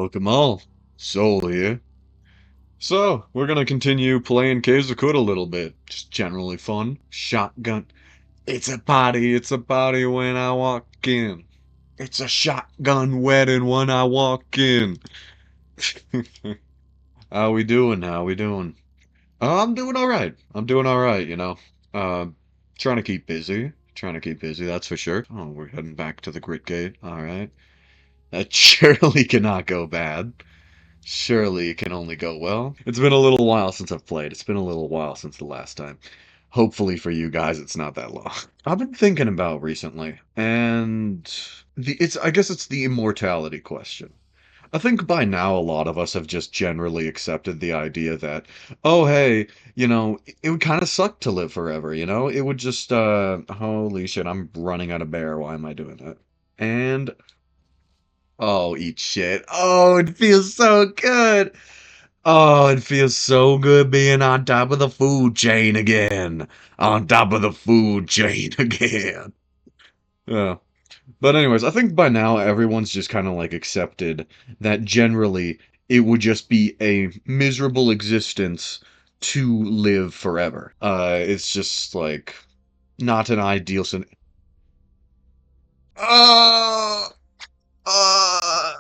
Welcome all. Soul here. So, we're gonna continue playing Caves of Code a little bit. Just generally fun. Shotgun. It's a party when I walk in. It's a shotgun wedding when I walk in. How we doing? How we doing? I'm doing alright. I'm doing alright, you know. Uh, Trying to keep busy. Trying to keep busy, that's for sure. Oh, we're heading back to the Grit Gate. Alright. That surely cannot go bad. Surely it can only go well. It's been a little while since I've played. It's been a little while since the last time. Hopefully for you guys, it's not that long. I've been thinking about recently, and I guess it's the immortality question. I think by now a lot of us have just generally accepted the idea that, oh hey, it would kind of suck to live forever, It would just, holy shit, I'm running out of bear. Why am I doing that? And oh, eat shit. Oh, it feels so good. Oh, it feels so good being on top of the food chain again. On top of the food chain again. Yeah. But anyways, I think by now everyone's just kind of like accepted that generally it would just be a miserable existence to live forever. It's just like not an ideal scenario. Oh, oh,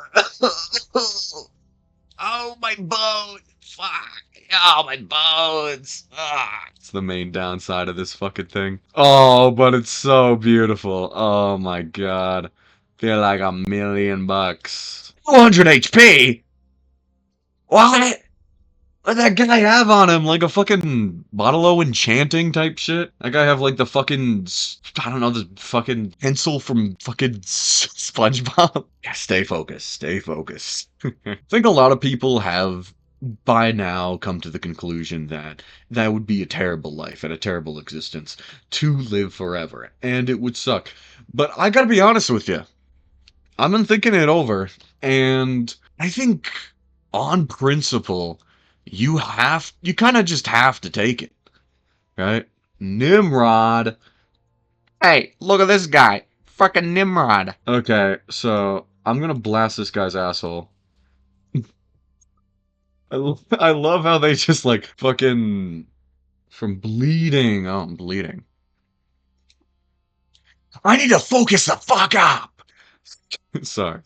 oh, my bones! Fuck! Oh, my bones! Ah, it's the main downside of this fucking thing. Oh, but it's so beautiful. Oh my god. Feel like $1,000,000. 200 HP? What? What that guy have on him? Like a fucking bottle o enchanting type shit? That guy have like the fucking, I don't know, the fucking pencil from fucking SpongeBob? Yeah, stay focused, stay focused. I think a lot of people have by now come to the conclusion that that would be a terrible life and a terrible existence to live forever, and it would suck. But I gotta be honest with you. I've been thinking it over, and I think on principle, you kind of just have to take it, right? Nimrod. Hey, look at this guy. Fucking Nimrod. Okay, so I'm gonna blast this guy's asshole. I love how they just like fucking from bleeding. Oh, I'm bleeding. I need to focus the fuck up. Sorry.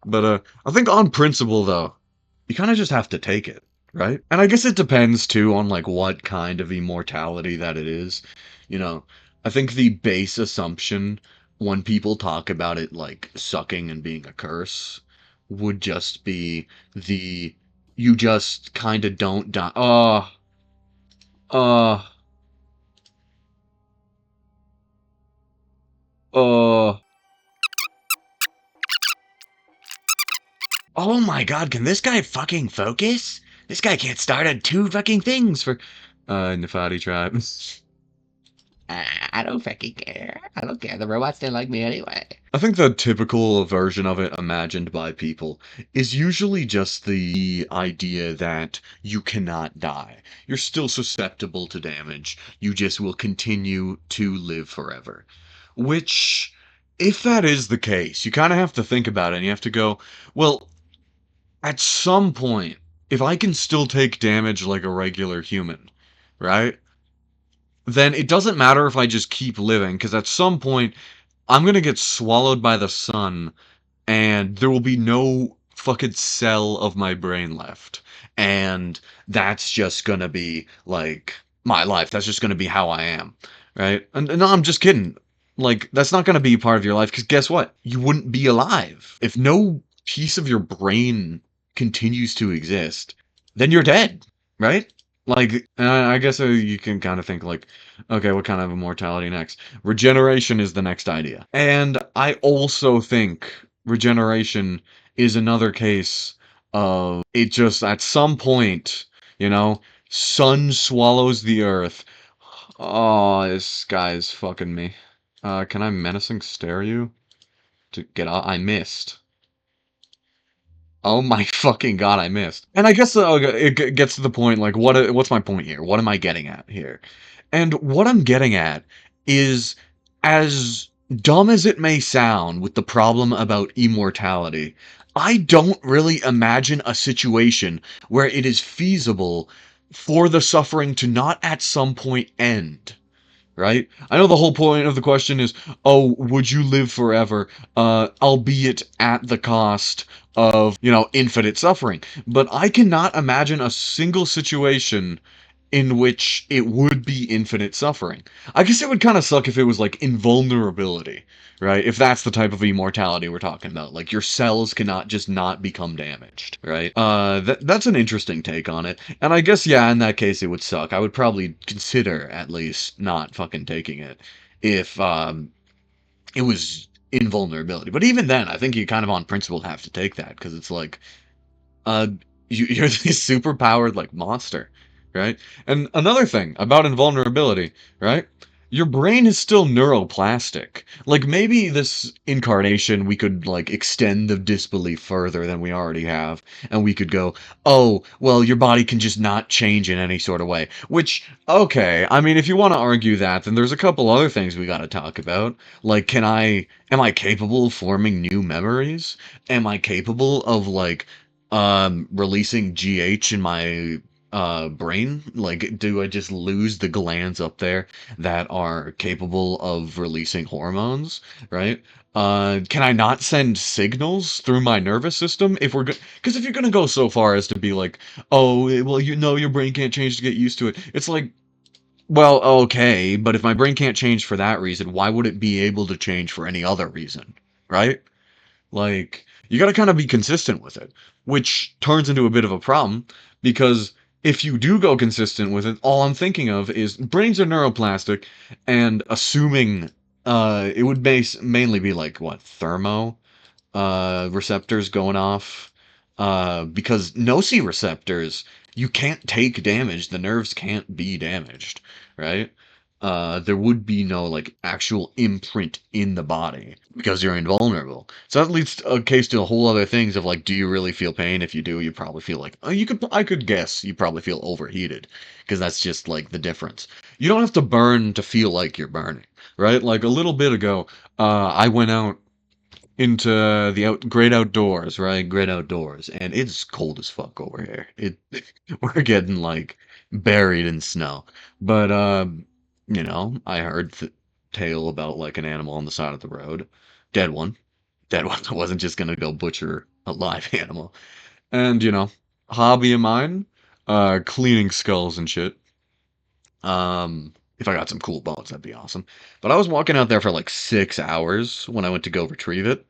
But I think on principle though, you kind of just have to take it, right? And I guess it depends too on like what kind of immortality that it is. You know, I think the base assumption when people talk about it like sucking and being a curse would just be the you just kind of don't die. Uh, uh. Oh my god, can this guy fucking focus? This guy can't start on two fucking things for Nefati tribe. I don't fucking care. I don't care. The robots didn't like me anyway. I think the typical version of it imagined by people is usually just the idea that you cannot die. You're still susceptible to damage. You just will continue to live forever. Which, if that is the case, you kind of have to think about it and you have to go, well, at some point, if I can still take damage like a regular human, right? Then it doesn't matter if I just keep living, because at some point, I'm gonna get swallowed by the sun, and there will be no fucking cell of my brain left. And that's just gonna be, like, my life. That's just gonna be how I am, right? And no, I'm just kidding. Like, that's not gonna be part of your life, because guess what? You wouldn't be alive. If no piece of your brain continues to exist, then you're dead, right? Like, I guess you can kind of think like, okay, what kind of immortality next? Regeneration is the next idea. And I also think regeneration is another case of it just at some point, sun swallows the earth. Oh, this guy is fucking me. Can I menacing stare you? To get out? I missed. Oh my fucking god, I missed. And I guess it gets to the point, like, what's my point here? What am I getting at here? And what I'm getting at is, as dumb as it may sound with the problem about immortality, I don't really imagine a situation where it is feasible for the suffering to not at some point end, right? I know the whole point of the question is, oh, would you live forever, albeit at the cost of, infinite suffering. But I cannot imagine a single situation in which it would be infinite suffering. I guess it would kind of suck if it was like invulnerability, right? If that's the type of immortality we're talking about, like your cells cannot just not become damaged, right? That's an interesting take on it. And I guess yeah, in that case it would suck. I would probably consider at least not fucking taking it if it was invulnerability. But even then, I think you kind of on principle have to take that because it's like uh, you're this super powered like monster, right? And another thing about invulnerability, right? Your brain is still neuroplastic. Like maybe this incarnation we could like extend the disbelief further than we already have, and we could go, oh, well, your body can just not change in any sort of way. Which, okay, I mean, if you want to argue that, then there's a couple other things we got to talk about. Like, am I capable of forming new memories? Am I capable of like releasing GH in my brain? Like, do I just lose the glands up there that are capable of releasing hormones, right? Can I not send signals through my nervous system if we're good? Because if you're gonna go so far as to be like, oh, well, your brain can't change to get used to it. It's like, well, okay, but if my brain can't change for that reason, why would it be able to change for any other reason, right? Like, you got to kind of be consistent with it, which turns into a bit of a problem because if you do go consistent with it, all I'm thinking of is brains are neuroplastic, and assuming it would mainly be like what thermo receptors going off because nociceptors you can't take damage, the nerves can't be damaged, right? There would be no like actual imprint in the body because you're invulnerable. So that leads a case to a whole other things of like, do you really feel pain? If you do, you probably feel like, oh, I could guess you probably feel overheated because that's just like the difference. You don't have to burn to feel like you're burning, right? Like a little bit ago, I went out into the great outdoors, right? Great outdoors, and it's cold as fuck over here. We're getting like buried in snow. But I heard tale about like an animal on the side of the road, dead one, dead one. I wasn't just gonna go butcher a live animal. And hobby of mine, cleaning skulls and shit. If I got some cool bones, that'd be awesome. But I was walking out there for like 6 hours when I went to go retrieve it,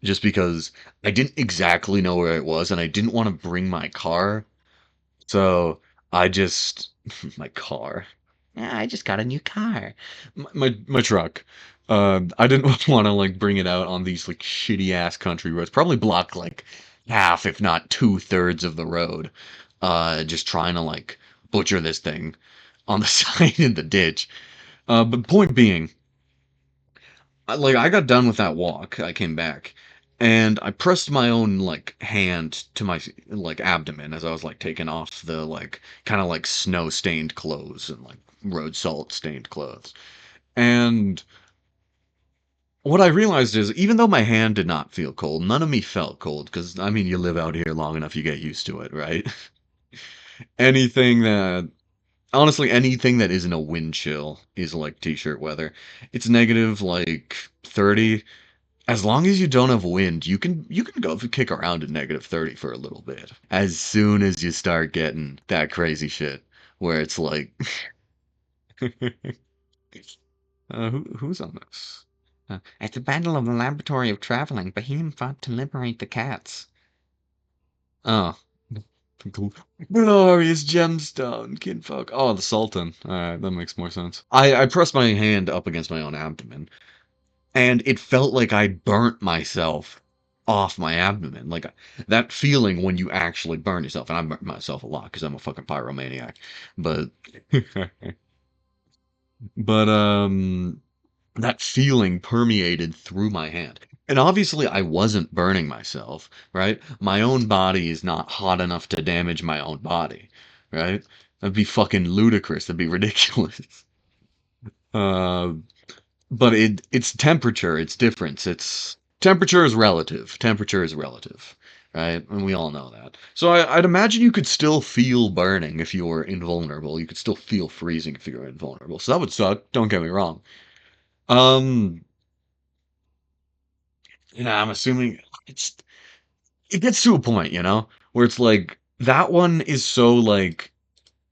just because I didn't exactly know where it was and I didn't want to bring my car. So I just, my car, Yeah, I just got a new car. my truck. I didn't want to like bring it out on these like shitty ass country roads, probably block like half, if not 2/3 of the road. Just trying to like butcher this thing on the side in the ditch. But point being, I got done with that walk. I came back, and I pressed my own like hand to my like abdomen as I was like taking off the like kind of like snow stained clothes and like road salt stained clothes. And what I realized is, even though my hand did not feel cold, none of me felt cold because I mean, you live out here long enough, you get used to it, right? anything that Honestly, anything that isn't a wind chill is like t-shirt weather. It's negative like 30. As long as you don't have wind, you can go kick around at negative 30 for a little bit. As soon as you start getting that crazy shit where it's like who's on this? At the Battle of the Laboratory of Traveling, Bohemian fought to liberate the cats. Oh, glorious gemstone, kinfolk. Oh, the Sultan. All right, that makes more sense. I pressed my hand up against my own abdomen, and it felt like I burnt myself off my abdomen. Like that feeling when you actually burn yourself. And I burnt myself a lot because I'm a fucking pyromaniac. But but that feeling permeated through my hand. And obviously I wasn't burning myself, right? My own body is not hot enough to damage my own body, right? That'd be fucking ludicrous. That'd be ridiculous. Uh, but it's temperature, it's difference. It's Temperature is relative. Temperature is relative, right? And we all know that. So I'd imagine you could still feel burning if you were invulnerable. You could still feel freezing if you were invulnerable. So that would suck. Don't get me wrong. Um, I'm assuming it's it gets to a point, where it's like that one is so like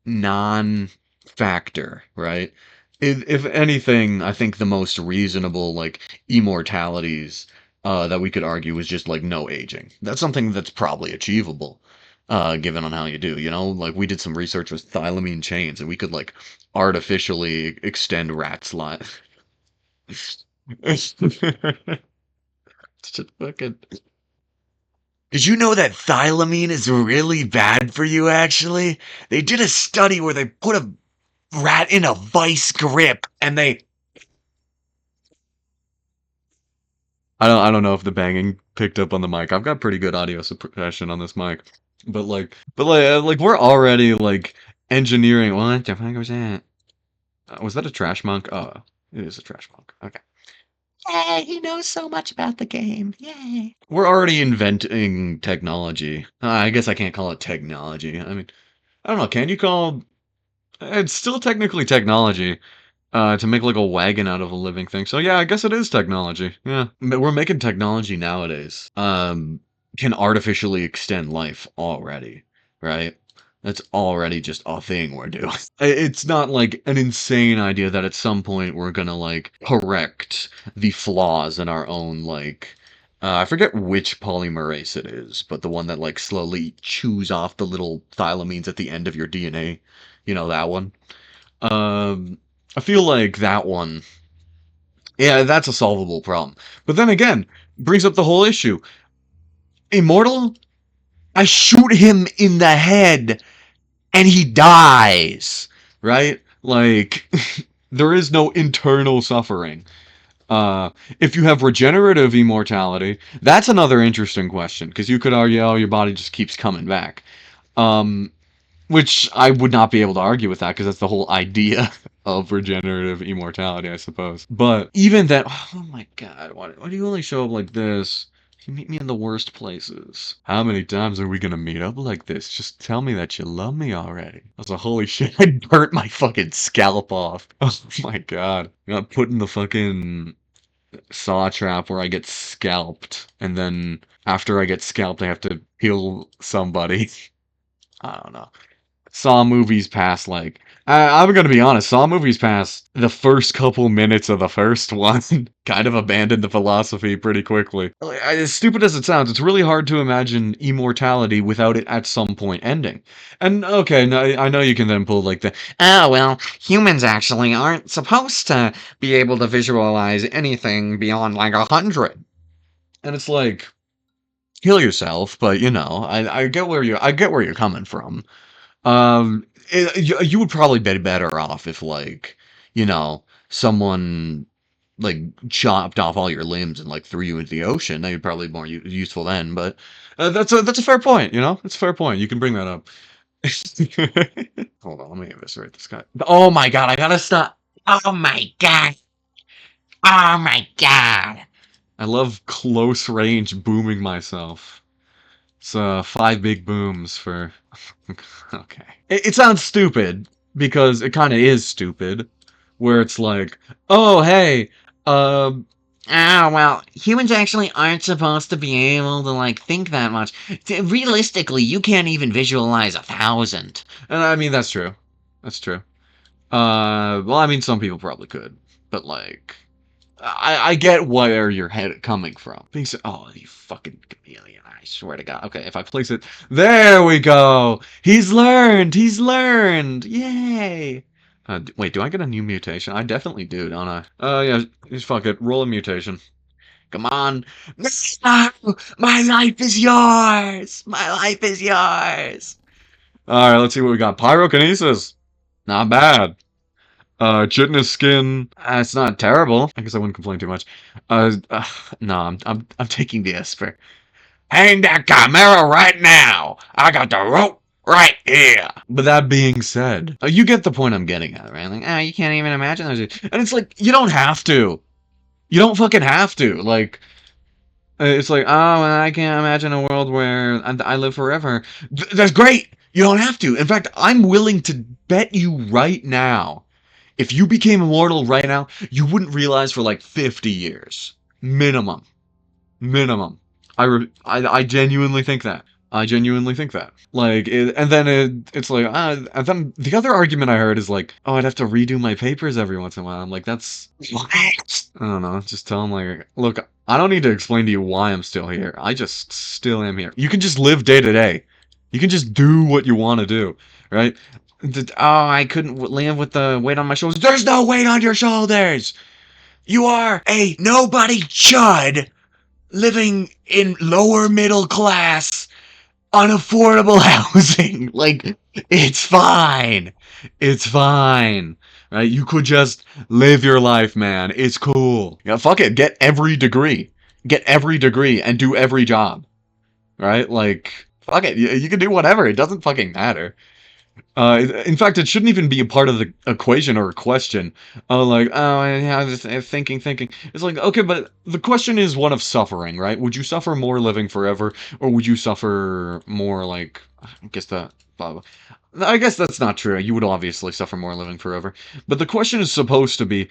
non-factor, right? If anything, I think the most reasonable like immortalities that we could argue is just like no aging. That's something that's probably achievable, given on how you do. Like we did some research with thylamine chains, and we could like artificially extend rats' life. Just fucking. Did you know that thylamine is really bad for you, actually? They did a study where they put a rat in a vice grip and they I don't know if the banging picked up on the mic. I've got pretty good audio suppression on this mic. But we're already like engineering. What the fuck was that? Was that a trash monk? Oh, it is a trash monk. Okay. Yay, he knows so much about the game. Yay. We're already inventing technology. I guess I can't call it technology. I mean, I don't know. Can you call it's still technically technology. To make like a wagon out of a living thing. So yeah, I guess it is technology. Yeah, but we're making technology nowadays. Can artificially extend life already, right? That's already just a thing we're doing. It's not like an insane idea that at some point we're gonna like correct the flaws in our own like. I forget which polymerase it is, but the one that like slowly chews off the little thylamines at the end of your DNA. You know that one. Um, I feel like that one, yeah, that's a solvable problem. But then again, brings up the whole issue. Immortal, I shoot him in the head and he dies, right? Like, there is no internal suffering. If you have regenerative immortality, that's another interesting question, because you could argue, oh, your body just keeps coming back. Um, Which I would not be able to argue with that because that's the whole idea of regenerative immortality, I suppose. But even that, oh my god, why do you only show up like this? You meet me in the worst places. How many times are we gonna meet up like this? Just tell me that you love me already. I was like, holy shit, I burnt my fucking scalp off. Oh my god. I got put in the fucking saw trap where I get scalped. And then after I get scalped, I have to heal somebody. I don't know. Saw movies past like I'm gonna be honest, Saw movies past the first couple minutes of the first one kind of abandoned the philosophy pretty quickly. Like, as stupid as it sounds, it's really hard to imagine immortality without it at some point ending. And okay, now I know you can then pull like the Oh, well, humans actually aren't supposed to be able to visualize anything beyond like 100. and it's like kill yourself, but I get where you're coming from. You would probably be better off if, like, someone like chopped off all your limbs and like threw you into the ocean. That'd probably be more useful then. But that's a fair point. It's a fair point. You can bring that up. Hold on, let me eviscerate this guy. Oh my god, I gotta stop. Oh my god. Oh my god. I love close range booming myself. It's 5 big booms for. Okay. It sounds stupid because it kind of is stupid, where it's like, oh hey, um, Oh, well, humans actually aren't supposed to be able to, like, think that much. Realistically, you can't even visualize 1,000. and I mean that's true, that's true. Well, I mean some people probably could, but like, I get where your head coming from. Being so, oh, you fucking chameleon! I swear to God. Okay, if I place it, there we go. He's learned. He's learned. Yay! Wait, do I get a new mutation? I definitely do, don't I? Yeah. Just fuck it. Roll a mutation. Come on. No! My life is yours! My life is yours! All right, let's see what we got. Pyrokinesis. Not bad. Chitinous skin. It's not terrible. I guess I wouldn't complain too much. No, I'm taking the Esper. Hang that chimera right now! I got the rope right here! But that being said, you get the point I'm getting at, right? Like, You can't even imagine those. and it's like you don't have to. You don't fucking have to. Like, It's like, oh, I can't imagine a world where I live forever. That's great. You don't have to. In fact, I'm willing to bet you right now, if you became immortal right now, you wouldn't realize for like 50 years. Minimum. Minimum. I genuinely think that. I genuinely think that. Like, and then it's like, and then the other argument I heard is like, oh, I'd have to redo my papers every once in a while. I'm like, that's what? I don't know. Just tell them like, look, I don't need to explain to you why I'm still here. I just still am here. You can just live day to day. You can just do what you want to do, right? Oh, I couldn't live with the weight on my shoulders. There's no weight on your shoulders. You are a nobody chud living in lower middle class unaffordable housing. Like, it's fine. It's fine. Right? You could just live your life, man. It's cool. Yeah, fuck it. Get every degree. Get every degree and do every job. Right? Like, fuck it. You can do whatever. It doesn't fucking matter. In fact, it shouldn't even be a part of the equation or a question. Oh, like, oh, yeah, just thinking. It's like, okay, but the question is one of suffering, right? Would you suffer more living forever, or would you suffer more, like, I guess that, I guess that's not true. You would obviously suffer more living forever. But the question is supposed to be,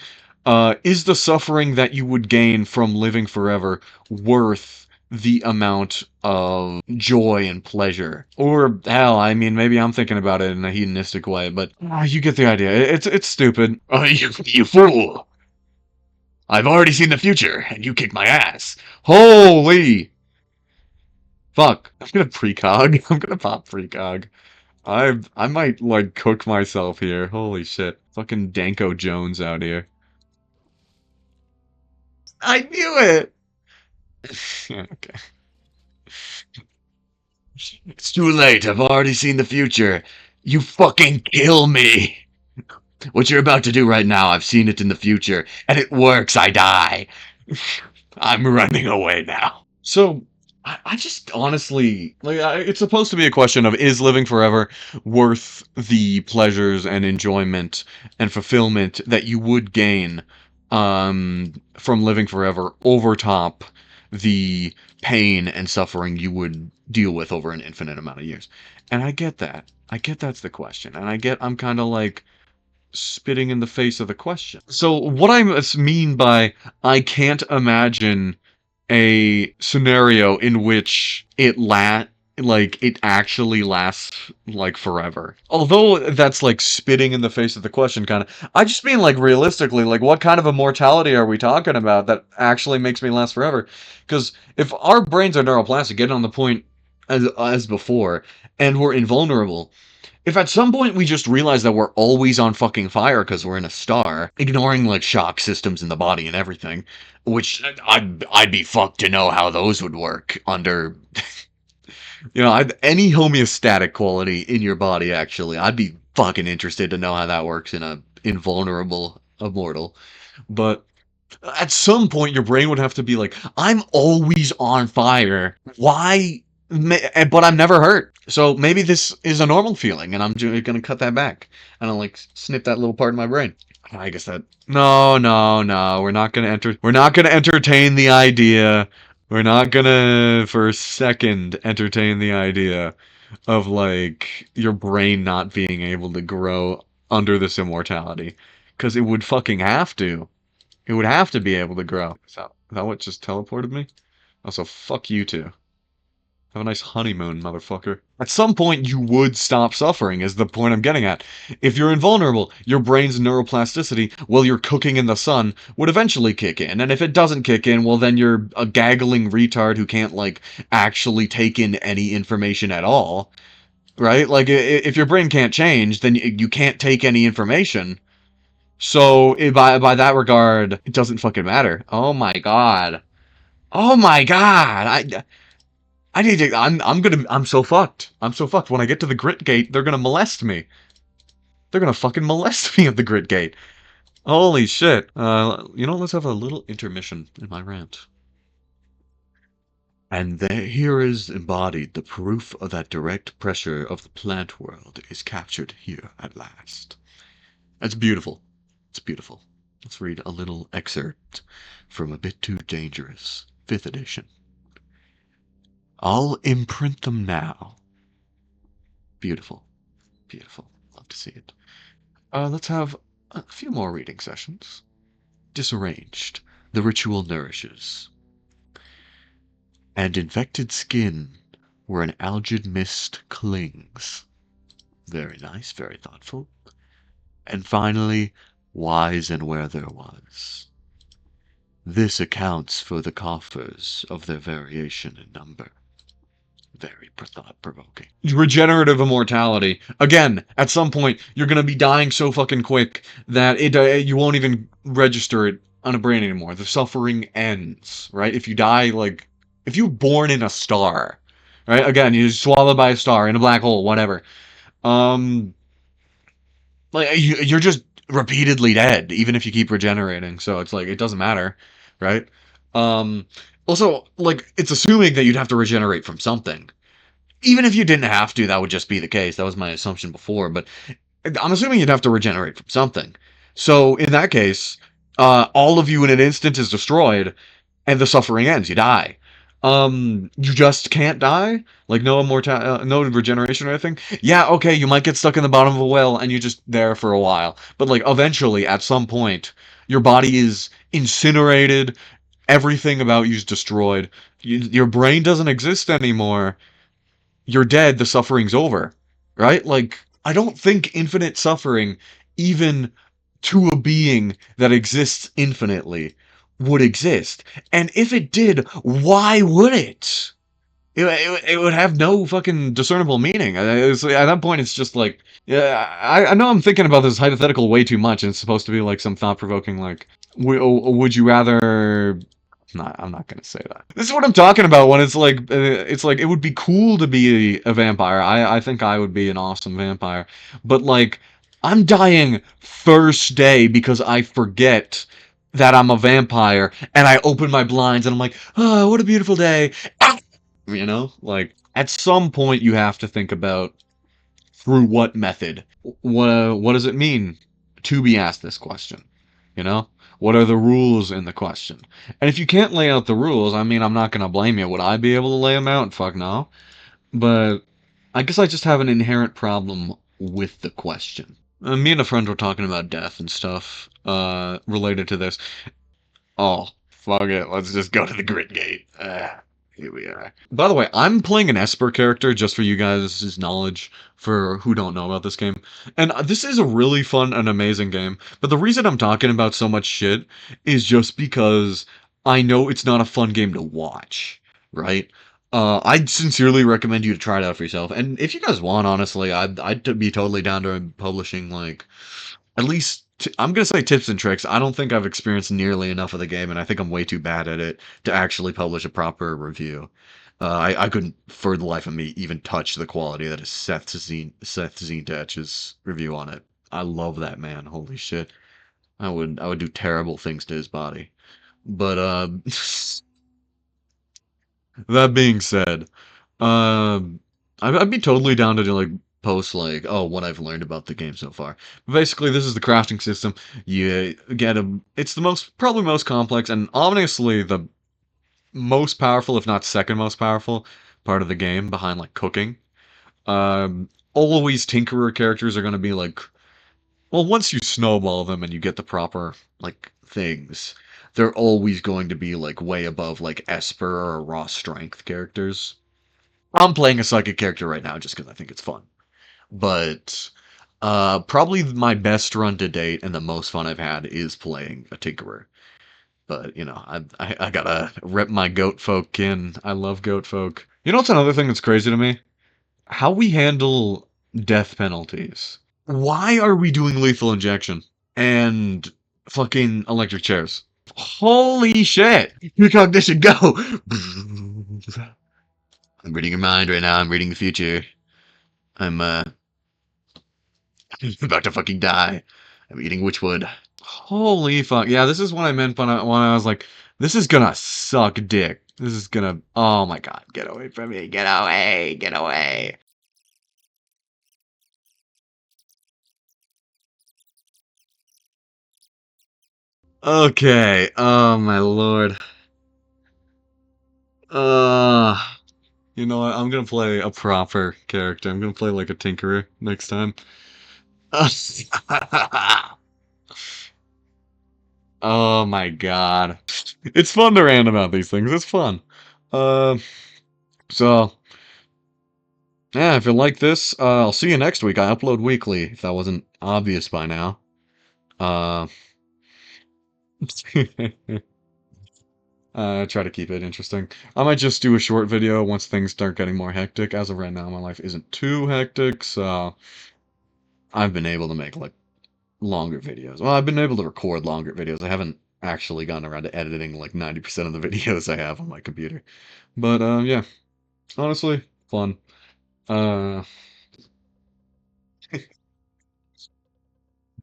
is the suffering that you would gain from living forever worth the amount of joy and pleasure? Or hell, I mean, maybe I'm thinking about it in a hedonistic way, but you get the idea. It's stupid. Oh, you fool! I've already seen the future, and you kicked my ass. Holy fuck! I'm gonna precog. I'm gonna pop precog. I might like cook myself here. Holy shit! Fucking Danko Jones out here. I knew it. Okay. It's too late. I've already seen the future. You fucking kill me. What you're about to do right now, I've seen it in the future, and it works. I die. I'm running away now. So, I just honestly, like, it's supposed to be a question of is living forever worth the pleasures and enjoyment and fulfillment that you would gain from living forever over top the pain and suffering you would deal with over an infinite amount of years. And I get that. I get that's the question. And I'm kind of like spitting in the face of the question. So what I mean by I can't imagine a scenario in which it actually lasts like forever. Although that's like spitting in the face of the question kind of. I just mean like realistically, like what kind of immortality are we talking about that actually makes me last forever? Because if our brains are neuroplastic, getting on the point as before, and we're invulnerable, if at some point we just realize that we're always on fucking fire because we're in a star, ignoring like shock systems in the body and everything, which I'd be fucked to know how those would work under, any homeostatic quality in your body. Actually, I'd be fucking interested to know how that works in a invulnerable immortal. But at some point, your brain would have to be like, I'm always on fire. Why? But I'm never hurt. So maybe this is a normal feeling, and I'm gonna cut that back, and I'll like snip that little part of my brain. I guess that. No, no, no. We're not gonna enter. We're not gonna entertain the idea. We're not gonna, for a second, entertain the idea of like your brain not being able to grow under this immortality, because it would fucking have to. It would have to be able to grow. Is that what just teleported me? Also, fuck you two. Have a nice honeymoon, motherfucker. At some point, you would stop suffering, is the point I'm getting at. If you're invulnerable, your brain's neuroplasticity, while you're cooking in the sun, would eventually kick in. And if it doesn't kick in, well, then you're a gaggling retard who can't, like, actually take in any information at all. Right? Like, if your brain can't change, then you can't take any information. So, by that regard, it doesn't fucking matter. Oh my god. Oh my god! I need to. I'm so fucked. I'm so fucked. When I get to the grit gate, they're gonna molest me. They're gonna fucking molest me at the grit gate. Holy shit. Let's have a little intermission in my rant. And here is embodied the proof of that direct pressure of the plant world is captured here at last. That's beautiful. It's beautiful. Let's read a little excerpt from A Bit Too Dangerous, 5th edition. I'll imprint them now. Beautiful. Beautiful. Love to see it. Let's have a few more reading sessions. Disarranged. The ritual nourishes. And infected skin where an algid mist clings. Very nice, very thoughtful. And finally, wise and where there was. This accounts for the coffers of their variation in number. Very thought-provoking. Regenerative immortality. Again, at some point, you're gonna be dying so fucking quick that you won't even register it on a brain anymore. The suffering ends, right? If you die, like, if you're born in a star, right? Again, you're swallowed by a star in a black hole, whatever. Um, like you're just repeatedly dead, even if you keep regenerating. So it's like it doesn't matter, right? Um, Also, like it's assuming that you'd have to regenerate from something. Even if you didn't have to, that would just be the case. That was my assumption before, but I'm assuming you'd have to regenerate from something. So in that case, all of you in an instant is destroyed, and the suffering ends. You die. You just can't die. Like no no regeneration or anything. Yeah, okay, you might get stuck in the bottom of a well, and you're just there for a while. But like eventually, at some point, your body is incinerated. Everything about you is destroyed. Your brain doesn't exist anymore. You're dead, the suffering's over, right? Like, I don't think infinite suffering, even to a being that exists infinitely, would exist. And if it did, why would it? It would have no fucking discernible meaning. At that point, it's just like, yeah, I know I'm thinking about this hypothetical way too much, and it's supposed to be like some thought-provoking, like, would you rather I'm not gonna say that. This is what I'm talking about when it's like it would be cool to be a vampire. I think I would be an awesome vampire, but like I'm dying first day because I forget that I'm a vampire and I open my blinds and I'm like, oh, what a beautiful day. Ah! You know, like at some point you have to think about through what method. What does it mean to be asked this question? You know? What are the rules in the question? And if you can't lay out the rules, I mean, I'm not going to blame you. Would I be able to lay them out? Fuck no. But I guess I just have an inherent problem with the question. Me and a friend were talking about death and stuff related to this. Oh, fuck it. Let's just go to the grid gate. Here we are. By the way, I'm playing an Esper character just for you guys' knowledge for who don't know about this game. And this is a really fun and amazing game. But the reason I'm talking about so much shit is just because I know it's not a fun game to watch, right? I'd sincerely recommend you to try it out for yourself. And if you guys want, honestly, I'd be totally down to publishing like at least I'm gonna say tips and tricks. I don't think I've experienced nearly enough of the game, and I think I'm way too bad at it to actually publish a proper review. I couldn't, for the life of me, even touch the quality that is Seth Zintatch's review on it. I love that man. Holy shit, I would do terrible things to his body. But that being said, um, I'd be totally down to do, like post like, oh, what I've learned about the game so far. But basically, this is the crafting system. You get a. It's the probably most complex, and ominously the most powerful, if not second most powerful, part of the game behind like cooking. Always Tinkerer characters are going to be like, well, once you snowball them and you get the proper like things, they're always going to be like way above like Esper or raw strength characters. I'm playing a psychic character right now just because I think it's fun. But probably my best run to date and the most fun I've had is playing a Tinkerer. But you know, I gotta rep my goat folk in. I love goat folk. You know what's another thing that's crazy to me? How we handle death penalties. Why are we doing lethal injection and fucking electric chairs? Holy shit! Precognition, go! I'm reading your mind right now. I'm reading the future. I'm about to fucking die. I'm eating witchwood. Holy fuck. Yeah, this is what I meant when I was like, this is gonna suck dick. This is gonna. Oh my god. Get away from me. Get away. Get away. Okay. Oh my lord. Uh. You know what? I'm gonna play a proper character. I'm gonna play like a tinkerer next time. Oh my god. It's fun to rant about these things. It's fun. Uh, so yeah, if you like this, I'll see you next week. I upload weekly, if that wasn't obvious by now. Uh, try to keep it interesting. I might just do a short video once things start getting more hectic. As of right now, my life isn't too hectic, so I've been able to make like longer videos. Well, I've been able to record longer videos. I haven't actually gotten around to editing like 90% of the videos I have on my computer. But yeah, honestly, fun. Uh,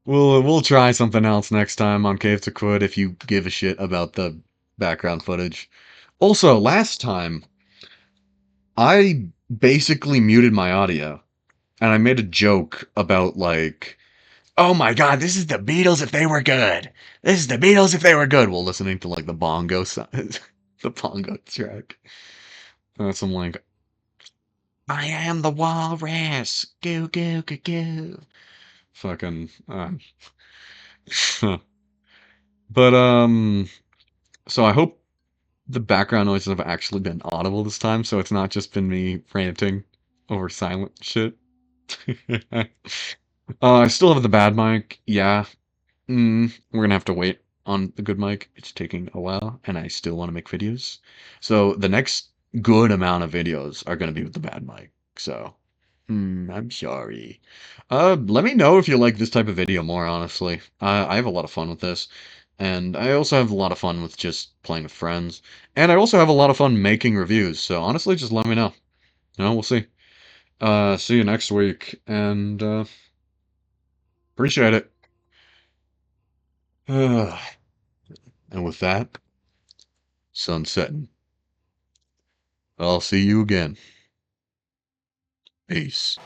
we'll try something else next time on Cave to Quit if you give a shit about the background footage. Also, last time I basically muted my audio and I made a joke about like, oh my god, this is the Beatles if they were good. This is the Beatles if they were good. While listening to like the bongo sound, the bongo track. Some like, I am the walrus. Goo goo goo goo. Fucking. But so I hope the background noises have actually been audible this time, so it's not just been me ranting over silent shit. I still have the bad mic. Yeah, we're gonna have to wait on the good mic. It's taking a while, and I still want to make videos. So the next good amount of videos are gonna be with the bad mic. So, I'm sorry. Let me know if you like this type of video more, honestly. I have a lot of fun with this, and I also have a lot of fun with just playing with friends, and I also have a lot of fun making reviews. So honestly, just let me know. We'll see. See you next week, and appreciate it. And with that, sun setting. I'll see you again. Peace.